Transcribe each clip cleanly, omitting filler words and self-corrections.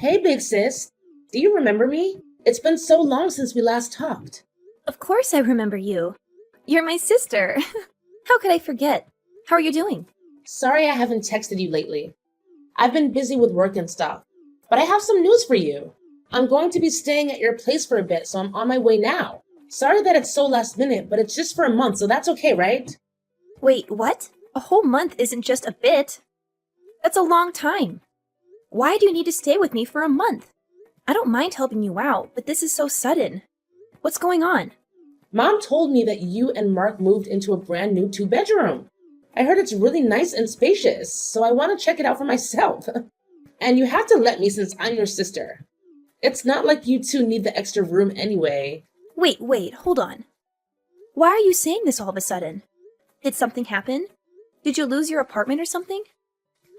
Hey, big sis. Do you remember me? It's been so long since we last talked. Of course I remember you. You're my sister. How could I forget? How are you doing? Sorry I haven't texted you lately. I've been busy with work and stuff. But I have some news for you. I'm going to be staying at your place for a bit, so I'm on my way now. Sorry that it's so last minute, but it's just for a month, so that's okay, right? Wait, what? A whole month isn't just a bit. That's a long time. Why do you need to stay with me for a month? I don't mind helping you out, but this is so sudden. What's going on? Mom told me that you and Mark moved into a brand new two-bedroom. I heard it's really nice and spacious, so I want to check it out for myself. And you have to let me since I'm your sister. It's not like you two need the extra room anyway. Wait, hold on. Why are you saying this all of a sudden? Did something happen? Did you lose your apartment or something?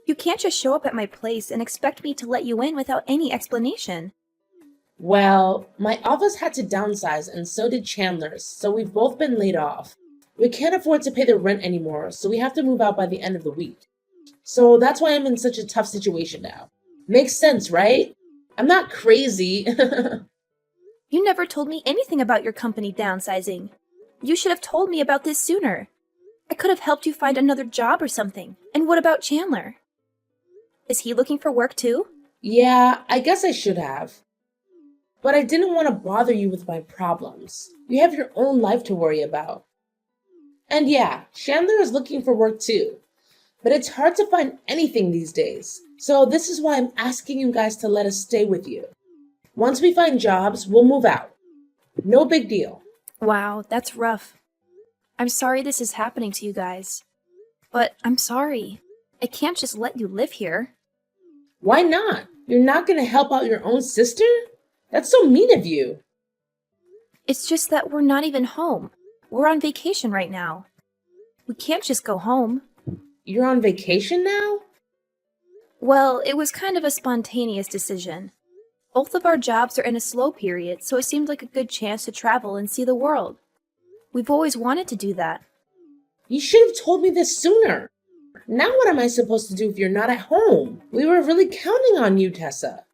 You can't just show up at my place and expect me to let you in without any explanation. Well, my office had to downsize and so did Chandler's, so we've both been laid off. We can't afford to pay the rent anymore, so we have to move out by the end of the week. So that's why I'm in such a tough situation now. Makes sense, right? I'm not crazy. You never told me anything about your company downsizing. You should have told me about this sooner. I could have helped you find another job or something. And what about Chandler? Is he looking for work too? Yeah, I guess I should have. But I didn't want to bother you with my problems. You have your own life to worry about. And yeah, Chandler is looking for work too. But it's hard to find anything these days. So this is why I'm asking you guys to let us stay with you. Once we find jobs, we'll move out. No big deal. Wow, that's rough. I'm sorry this is happening to you guys. But I'm sorry. I can't just let you live here. Why not? You're not going to help out your own sister? That's so mean of you. It's just that we're not even home. We're on vacation right now. We can't just go home. You're on vacation now? Well, it was kind of a spontaneous decision. Both of our jobs are in a slow period, so it seemed like a good chance to travel and see the world. We've always wanted to do that. You should have told me this sooner. Now what am I supposed to do if you're not at home? We were really counting on you, Tessa.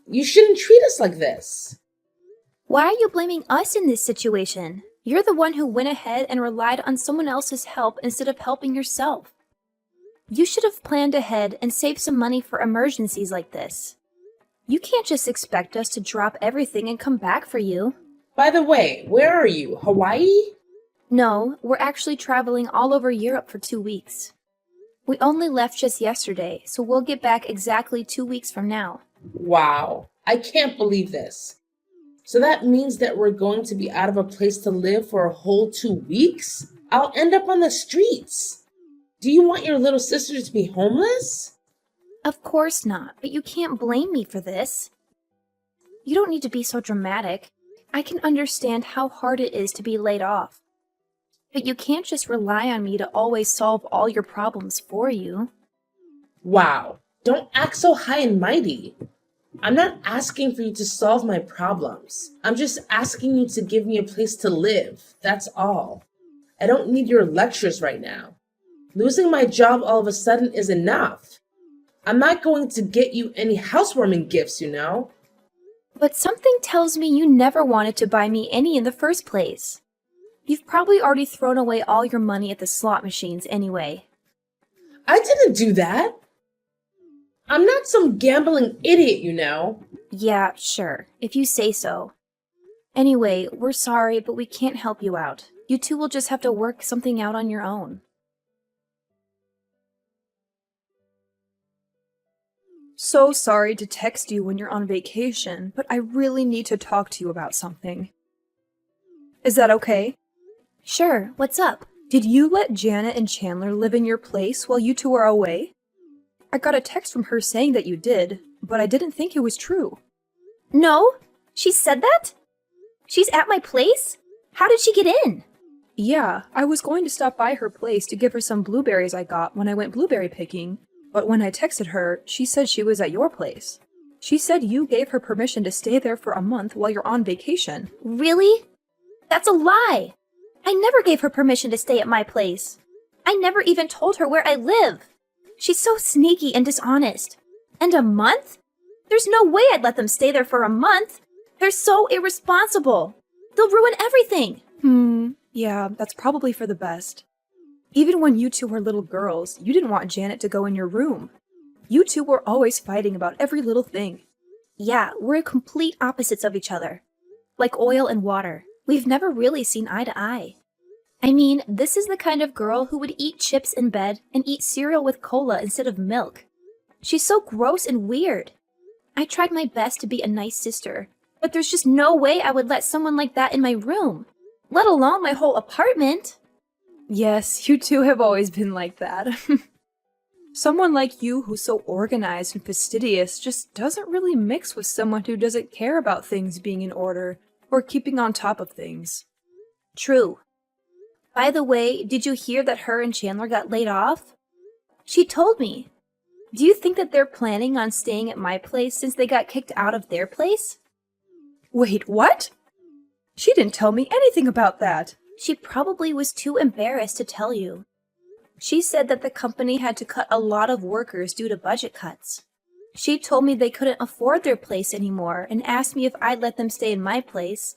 You shouldn't treat us like this. Why are you blaming us in this situation? You're the one who went ahead and relied on someone else's help instead of helping yourself. You should have planned ahead and saved some money for emergencies like this. You can't just expect us to drop everything and come back for you. By the way, where are you? Hawaii? No, we're actually traveling all over Europe for 2 weeks. We only left just yesterday, so we'll get back exactly 2 weeks from now. Wow, I can't believe this. So that means that we're going to be out of a place to live for a whole 2 weeks? I'll end up on the streets. Do you want your little sister to be homeless? Of course not, but you can't blame me for this. You don't need to be so dramatic. I can understand how hard it is to be laid off. But you can't just rely on me to always solve all your problems for you. Wow, don't act so high and mighty. I'm not asking for you to solve my problems. I'm just asking you to give me a place to live. That's all. I don't need your lectures right now. Losing my job all of a sudden is enough. I'm not going to get you any housewarming gifts, you know. But something tells me you never wanted to buy me any in the first place. You've probably already thrown away all your money at the slot machines anyway. I didn't do that. I'm not some gambling idiot, you know. Yeah, sure, if you say so. Anyway, we're sorry, but we can't help you out. You two will just have to work something out on your own. So sorry to text you when you're on vacation, but I really need to talk to you about something. Is that okay? Sure, what's up? Did you let Janet and Chandler live in your place while you two are away? I got a text from her saying that you did, but I didn't think it was true. No? She said that? She's at my place? How did she get in? Yeah, I was going to stop by her place to give her some blueberries I got when I went blueberry picking, but when I texted her, she said she was at your place. She said you gave her permission to stay there for a month while you're on vacation. Really? That's a lie! I never gave her permission to stay at my place. I never even told her where I live. She's so sneaky and dishonest. And a month? There's no way I'd let them stay there for a month. They're so irresponsible. They'll ruin everything. Yeah, that's probably for the best. Even when you two were little girls, you didn't want Janet to go in your room. You two were always fighting about every little thing. Yeah, we're complete opposites of each other. Like oil and water. We've never really seen eye to eye. I mean, this is the kind of girl who would eat chips in bed and eat cereal with cola instead of milk. She's so gross and weird. I tried my best to be a nice sister, but there's just no way I would let someone like that in my room, let alone my whole apartment. Yes, you two have always been like that. Someone like you who's so organized and fastidious just doesn't really mix with someone who doesn't care about things being in order or keeping on top of things. True. By the way, did you hear that her and Chandler got laid off? She told me. Do you think that they're planning on staying at my place since they got kicked out of their place? Wait, what? She didn't tell me anything about that. She probably was too embarrassed to tell you. She said that the company had to cut a lot of workers due to budget cuts. She told me they couldn't afford their place anymore and asked me if I'd let them stay in my place.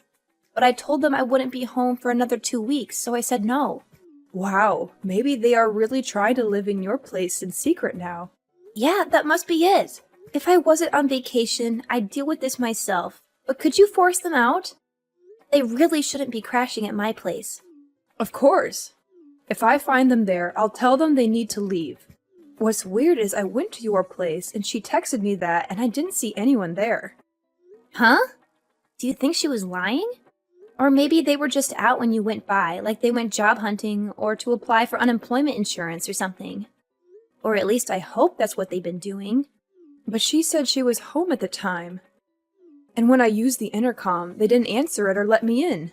But I told them I wouldn't be home for another 2 weeks, so I said no. Wow, maybe they are really trying to live in your place in secret now. Yeah, that must be it. If I wasn't on vacation, I'd deal with this myself. But could you force them out? They really shouldn't be crashing at my place. Of course. If I find them there, I'll tell them they need to leave. What's weird is I went to your place and she texted me that and I didn't see anyone there. Huh? Do you think she was lying? Or maybe they were just out when you went by, like they went job hunting or to apply for unemployment insurance or something. Or at least I hope that's what they've been doing. But she said she was home at the time. And when I used the intercom, they didn't answer it or let me in.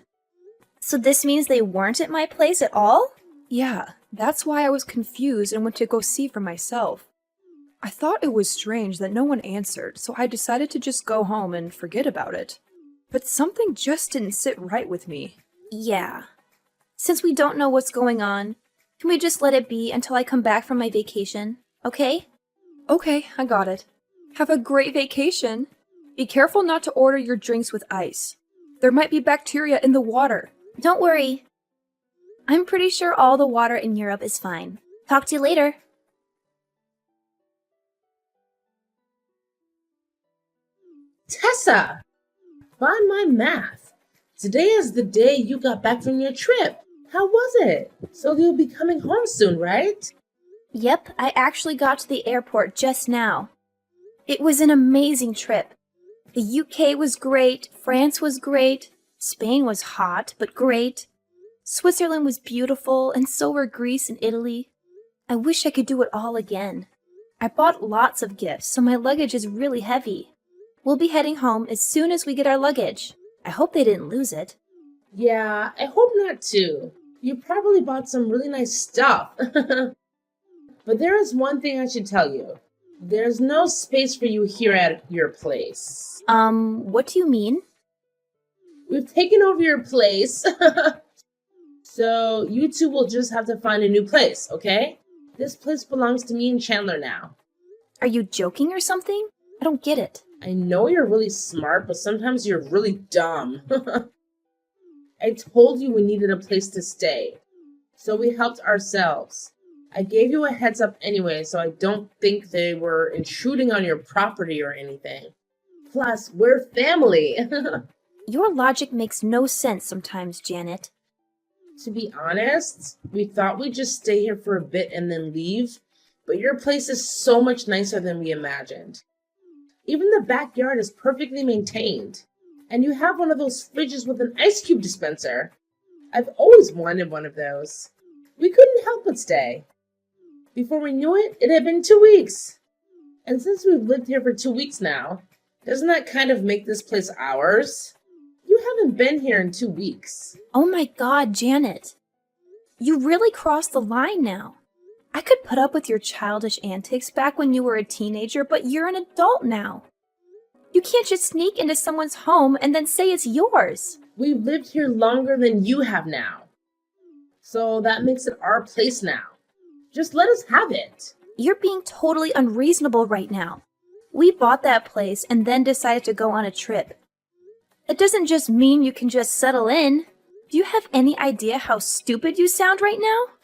So this means they weren't at my place at all? Yeah, that's why I was confused and went to go see for myself. I thought it was strange that no one answered, so I decided to just go home and forget about it. But something just didn't sit right with me. Yeah. Since we don't know what's going on, can we just let it be until I come back from my vacation, okay? Okay, I got it. Have a great vacation. Be careful not to order your drinks with ice. There might be bacteria in the water. Don't worry. I'm pretty sure all the water in Europe is fine. Talk to you later. Tessa, by my math, today is the day you got back from your trip. How was it? So you'll be coming home soon, right? Yep, I actually got to the airport just now. It was an amazing trip. The UK was great, France was great, Spain was hot but great. Switzerland was beautiful, and so were Greece and Italy. I wish I could do it all again. I bought lots of gifts, so my luggage is really heavy. We'll be heading home as soon as we get our luggage. I hope they didn't lose it. Yeah, I hope not too. You probably bought some really nice stuff. But there is one thing I should tell you. There's no space for you here at your place. What do you mean? We've taken over your place. So you two will just have to find a new place, okay? This place belongs to me and Chandler now. Are you joking or something? I don't get it. I know you're really smart, but sometimes you're really dumb. I told you we needed a place to stay, so we helped ourselves. I gave you a heads up anyway, so I don't think they were intruding on your property or anything. Plus, we're family. Your logic makes no sense sometimes, Janet. To be honest, we thought we'd just stay here for a bit and then leave, but your place is so much nicer than we imagined. Even the backyard is perfectly maintained, and you have one of those fridges with an ice cube dispenser. I've always wanted one of those. We couldn't help but stay. Before we knew it, it had been 2 weeks. And since we've lived here for 2 weeks now, doesn't that kind of make this place ours? You haven't been here in 2 weeks. Oh my God, Janet. You really crossed the line now. I could put up with your childish antics back when you were a teenager, but you're an adult now. You can't just sneak into someone's home and then say it's yours. We've lived here longer than you have now. So that makes it our place now. Just let us have it. You're being totally unreasonable right now. We bought that place and then decided to go on a trip. It doesn't just mean you can just settle in. Do you have any idea how stupid you sound right now?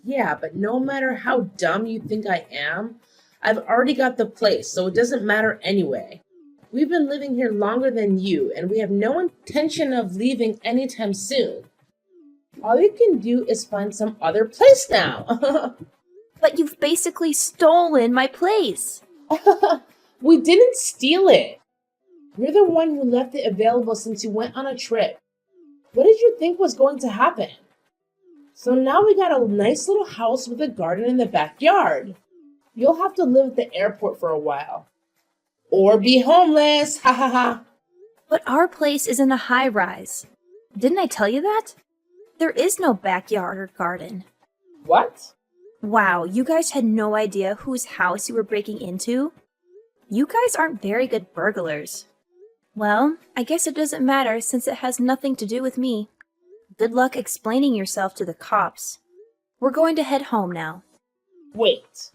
Yeah, but no matter how dumb you think I am, I've already got the place, so it doesn't matter anyway. We've been living here longer than you, and we have no intention of leaving anytime soon. All you can do is find some other place now. But you've basically stolen my place. We didn't steal it. You're the one who left it available since you went on a trip. What did you think was going to happen? So now we got a nice little house with a garden in the backyard. You'll have to live at the airport for a while. Or be homeless, ha ha ha. But our place is in a high-rise. Didn't I tell you that? There is no backyard or garden. What? Wow, you guys had no idea whose house you were breaking into? You guys aren't very good burglars. Well, I guess it doesn't matter since it has nothing to do with me. Good luck explaining yourself to the cops. We're going to head home now. Wait,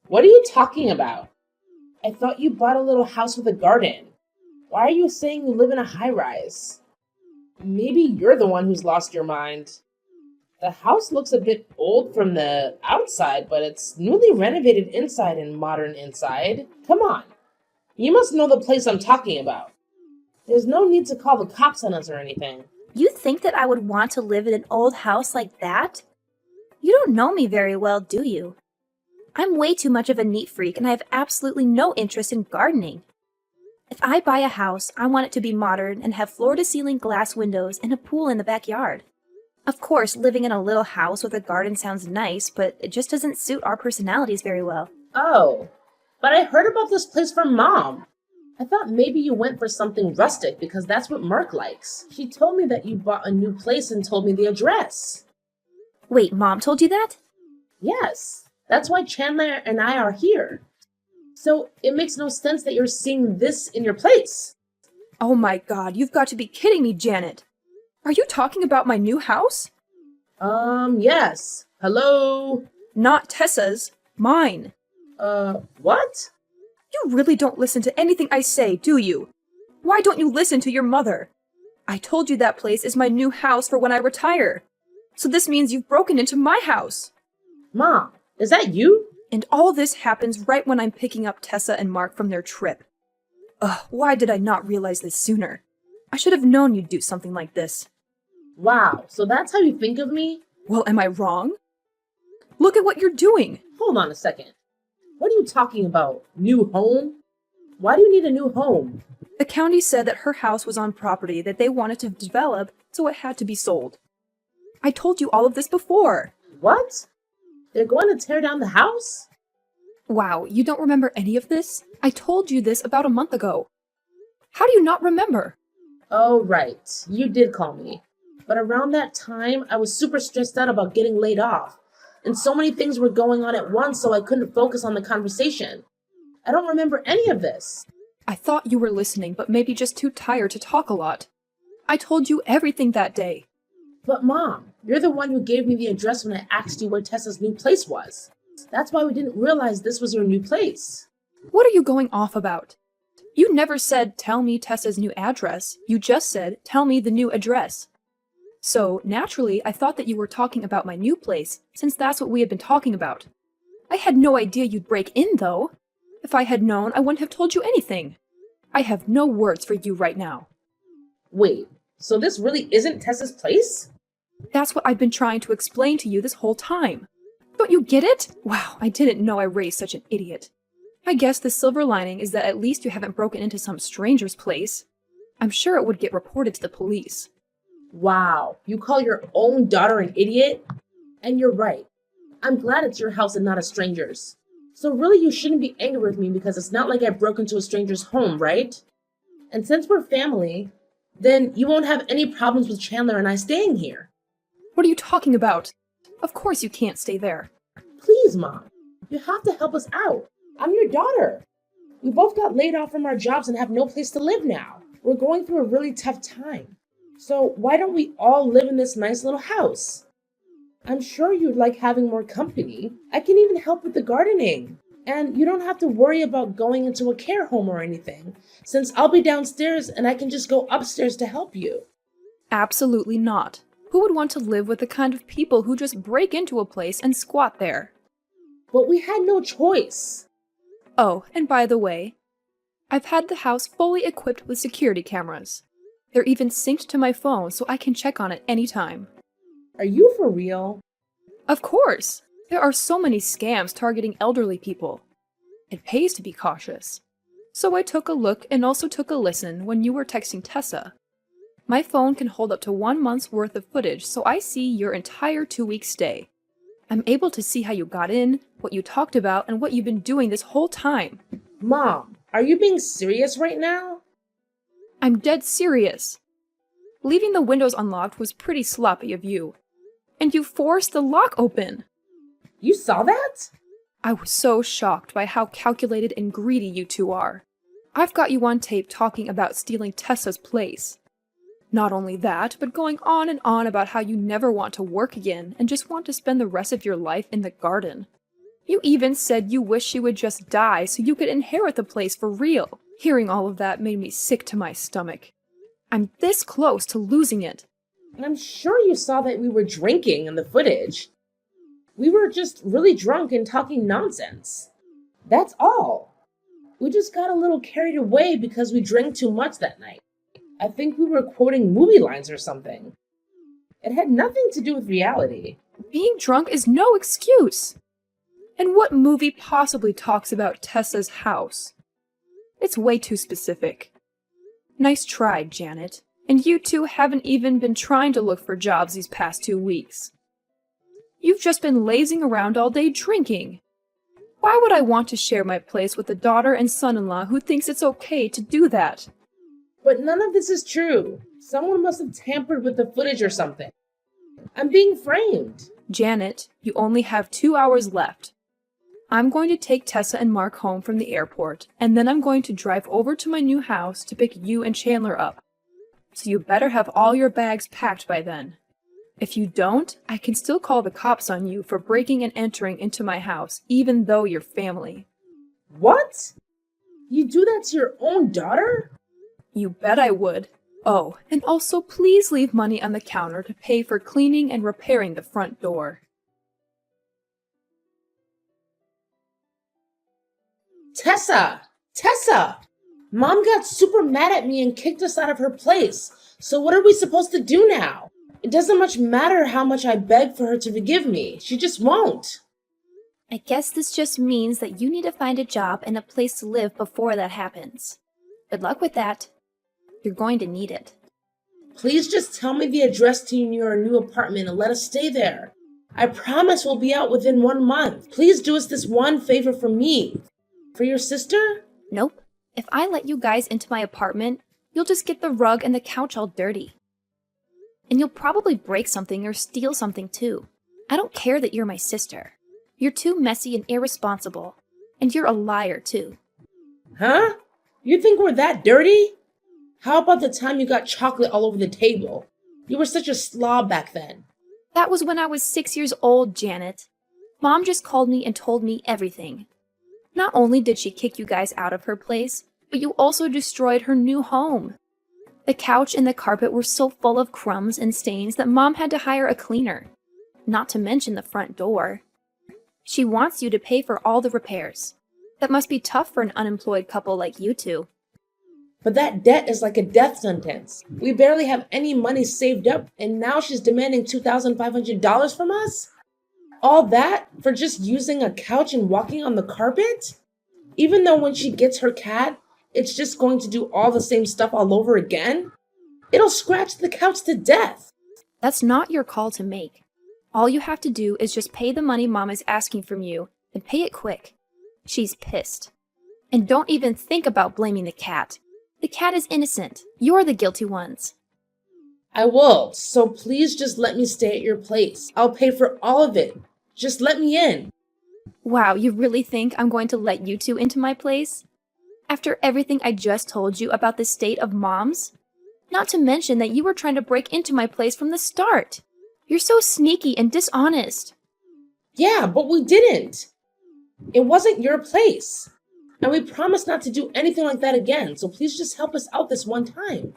what are you talking about? I thought you bought a little house with a garden. Why are you saying you live in a high-rise? Maybe you're the one who's lost your mind. The house looks a bit old from the outside, but it's newly renovated inside and modern inside. Come on. You must know the place I'm talking about. There's no need to call the cops on us or anything. You think that I would want to live in an old house like that? You don't know me very well, do you? I'm way too much of a neat freak and I have absolutely no interest in gardening. If I buy a house, I want it to be modern and have floor-to-ceiling glass windows and a pool in the backyard. Of course, living in a little house with a garden sounds nice, but it just doesn't suit our personalities very well. Oh, but I heard about this place from Mom. I thought maybe you went for something rustic because that's what Mark likes. She told me that you bought a new place and told me the address. Wait, Mom told you that? Yes, that's why Chandler and I are here. So it makes no sense that you're seeing this in your place. Oh my god, you've got to be kidding me, Janet. Are you talking about my new house? Yes. Hello? Not Tessa's. Mine. What? You really don't listen to anything I say, do you? Why don't you listen to your mother? I told you that place is my new house for when I retire. So this means you've broken into my house. Mom, is that you? And all this happens right when I'm picking up Tessa and Mark from their trip. Ugh, why did I not realize this sooner? I should have known you'd do something like this. Wow, so that's how you think of me? Well, am I wrong? Look at what you're doing. Hold on a second. What are you talking about? New home? Why do you need a new home? The county said that her house was on property that they wanted to develop, so it had to be sold. I told you all of this before. What? They're going to tear down the house? Wow, you don't remember any of this? I told you this about a month ago. How do you not remember? Oh, right. You did call me. But around that time, I was super stressed out about getting laid off. And so many things were going on at once, so I couldn't focus on the conversation. I don't remember any of this. I thought you were listening, but maybe just too tired to talk a lot. I told you everything that day. But Mom, you're the one who gave me the address when I asked you where Tessa's new place was. That's why we didn't realize this was your new place. What are you going off about? You never said, tell me Tessa's new address. You just said, tell me the new address. So, naturally, I thought that you were talking about my new place, since that's what we had been talking about. I had no idea you'd break in, though. If I had known, I wouldn't have told you anything. I have no words for you right now. Wait, so this really isn't Tessa's place? That's what I've been trying to explain to you this whole time. Don't you get it? Wow, I didn't know I raised such an idiot. I guess the silver lining is that at least you haven't broken into some stranger's place. I'm sure it would get reported to the police. Wow, you call your own daughter an idiot? And you're right. I'm glad it's your house and not a stranger's. So really you shouldn't be angry with me because it's not like I broke into a stranger's home, right? And since we're family, then you won't have any problems with Chandler and I staying here. What are you talking about? Of course you can't stay there. Please, Mom. You have to help us out. I'm your daughter. We both got laid off from our jobs and have no place to live now. We're going through a really tough time. So why don't we all live in this nice little house? I'm sure you'd like having more company. I can even help with the gardening. And you don't have to worry about going into a care home or anything, since I'll be downstairs and I can just go upstairs to help you. Absolutely not. Who would want to live with the kind of people who just break into a place and squat there? But we had no choice. Oh, and by the way, I've had the house fully equipped with security cameras. They're even synced to my phone so I can check on it anytime. Are you for real? Of course! There are so many scams targeting elderly people. It pays to be cautious. So I took a look and also took a listen when you were texting Tessa. My phone can hold up to 1 month's worth of footage, so I see your entire 2-week stay. I'm able to see how you got in, what you talked about, and what you've been doing this whole time. Mom, are you being serious right now? I'm dead serious. Leaving the windows unlocked was pretty sloppy of you. And you forced the lock open. You saw that? I was so shocked by how calculated and greedy you two are. I've got you on tape talking about stealing Tessa's place. Not only that, but going on and on about how you never want to work again and just want to spend the rest of your life in the garden. You even said you wish she would just die so you could inherit the place for real. Hearing all of that made me sick to my stomach. I'm this close to losing it. And I'm sure you saw that we were drinking in the footage. We were just really drunk and talking nonsense. That's all. We just got a little carried away because we drank too much that night. I think we were quoting movie lines or something. It had nothing to do with reality. Being drunk is no excuse. And what movie possibly talks about Tessa's house? It's way too specific. Nice try, Janet. And you two haven't even been trying to look for jobs these past 2 weeks. You've just been lazing around all day drinking. Why would I want to share my place with a daughter and son-in-law who thinks it's okay to do that? But none of this is true. Someone must have tampered with the footage or something. I'm being framed. Janet, you only have 2 hours left. I'm going to take Tessa and Mark home from the airport, and then I'm going to drive over to my new house to pick you and Chandler up. So you better have all your bags packed by then. If you don't, I can still call the cops on you for breaking and entering into my house, even though you're family. What? You do that to your own daughter? You bet I would. Oh, and also please leave money on the counter to pay for cleaning and repairing the front door. Tessa! Tessa! Mom got super mad at me and kicked us out of her place. So what are we supposed to do now? It doesn't much matter how much I beg for her to forgive me. She just won't. I guess this just means that you need to find a job and a place to live before that happens. Good luck with that. You're going to need it. Please just tell me the address to your new apartment and let us stay there. I promise we'll be out within 1 month. Please do us this one favor for me. For your sister? Nope. If I let you guys into my apartment, you'll just get the rug and the couch all dirty. And you'll probably break something or steal something too. I don't care that you're my sister. You're too messy and irresponsible. And you're a liar too. Huh? You think we're that dirty? How about the time you got chocolate all over the table? You were such a slob back then. That was when I was 6 years old, Janet. Mom just called me and told me everything. Not only did she kick you guys out of her place, but you also destroyed her new home. The couch and the carpet were so full of crumbs and stains that Mom had to hire a cleaner. Not to mention the front door. She wants you to pay for all the repairs. That must be tough for an unemployed couple like you two. But that debt is like a death sentence. We barely have any money saved up, and now she's demanding $2,500 from us? All that for just using a couch and walking on the carpet? Even though when she gets her cat, it's just going to do all the same stuff all over again? It'll scratch the couch to death. That's not your call to make. All you have to do is just pay the money Mom is asking from you, and pay it quick. She's pissed. And don't even think about blaming the cat. The cat is innocent. You're the guilty ones. I will, so please just let me stay at your place. I'll pay for all of it. Just let me in. Wow, you really think I'm going to let you two into my place? After everything I just told you about the state of moms? Not to mention that you were trying to break into my place from the start. You're so sneaky and dishonest. Yeah, but we didn't. It wasn't your place. And we promised not to do anything like that again, so please just help us out this one time.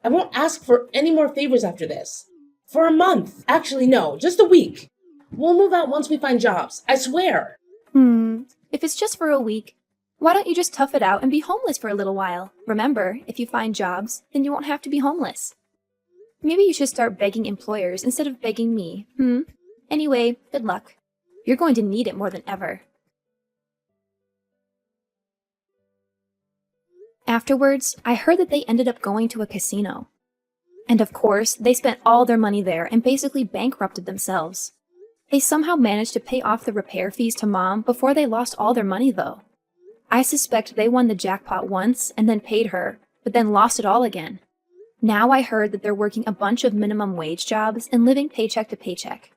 I won't ask for any more favors after this. For a month. Actually, no, just a week. We'll move out once we find jobs. I swear. If it's just for a week, why don't you just tough it out and be homeless for a little while? Remember, if you find jobs, then you won't have to be homeless. Maybe you should start begging employers instead of begging me, Anyway, good luck. You're going to need it more than ever. Afterwards, I heard that they ended up going to a casino. And of course, they spent all their money there and basically bankrupted themselves. They somehow managed to pay off the repair fees to Mom before they lost all their money, though. I suspect they won the jackpot once and then paid her, but then lost it all again. Now I heard that they're working a bunch of minimum wage jobs and living paycheck to paycheck.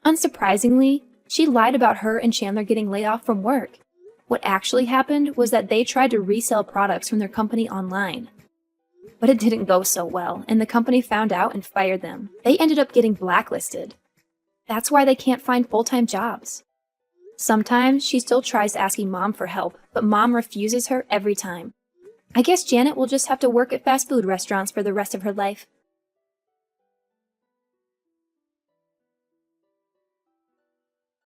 Unsurprisingly, she lied about her and Chandler getting laid off from work. What actually happened was that they tried to resell products from their company online. But it didn't go so well, and the company found out and fired them. They ended up getting blacklisted. That's why they can't find full-time jobs. Sometimes she still tries asking Mom for help, but Mom refuses her every time. I guess Janet will just have to work at fast food restaurants for the rest of her life.